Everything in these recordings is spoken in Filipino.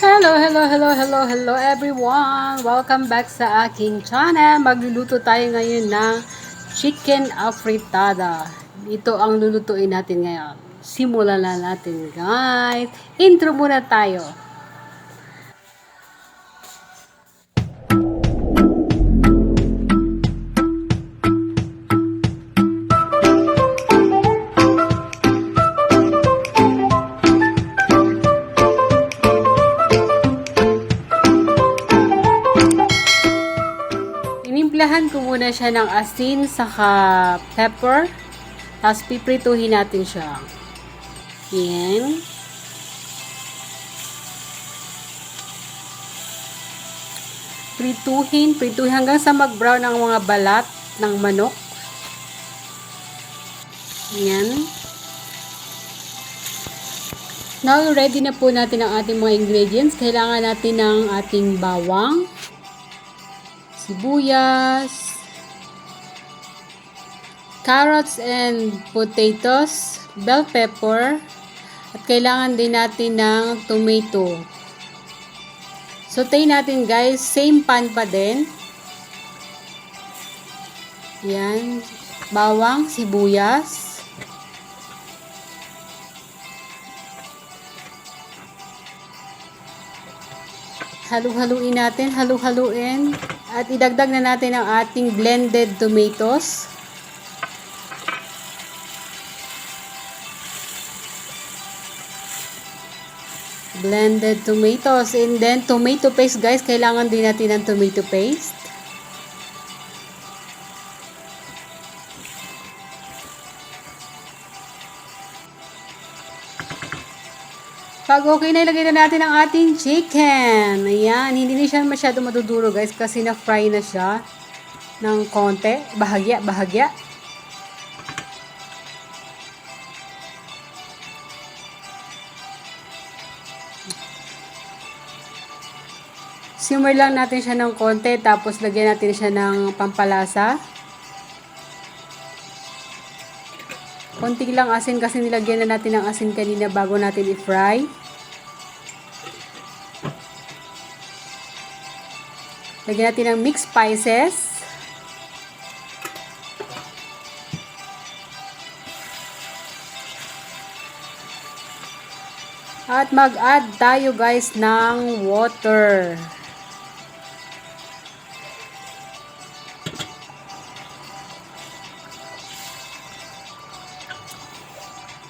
Hello everyone! Welcome back sa aking channel. Magluluto tayo ngayon ng chicken afritada. Ito ang lulutuin natin ngayon. Simulan na natin, guys. Intro muna tayo. Inimplahan ko muna siya ng asin saka pepper. Tapos piprituhin natin siya. Yan. Prituhin hanggang sa mag-brown ang mga balat ng manok. Yan. Now, ready na po natin ang ating mga ingredients. Kailangan natin ng ating bawang, sibuyas, carrots and potatoes, bell pepper, at kailangan din natin ng tomato. Saute natin, guys, same pan pa din. Yan, bawang, sibuyas. Halu-haluin natin, halu-haluin. At idagdag na natin ang ating blended tomatoes. Blended tomatoes. And then tomato paste, guys. Kailangan din natin ng tomato paste. Pag okay na, ilagay na natin ang ating chicken. Ayan, hindi na siya masyado maduduro, guys, kasi na-fry na siya ng konti. Bahagya. Simmer lang natin siya ng konti, tapos lagyan natin siya ng pampalasa. Konti lang asin kasi nilagyan na natin ng asin kanina bago natin i-fry. Lagyan natin ng mixed spices. At mag-add tayo, guys, ng water.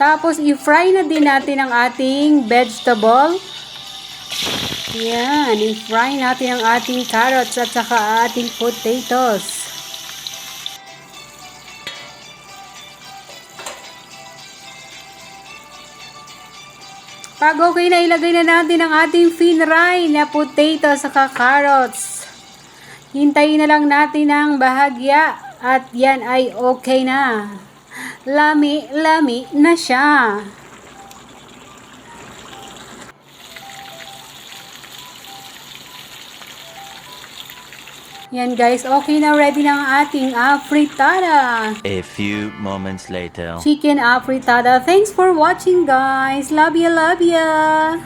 Tapos, i-fry na din natin ang ating vegetable. Yan, i-fry natin ang ating carrots at saka ating potatoes. Pag okay na, ilagay na natin ang ating finry na potato saka carrots. Hintayin na lang natin ang bahagya at yan ay okay na. Lami na siya. Yan, guys, okay na, ready na ang ating afritada. A few moments later. Chicken afritada. Thanks for watching, guys. Love ya.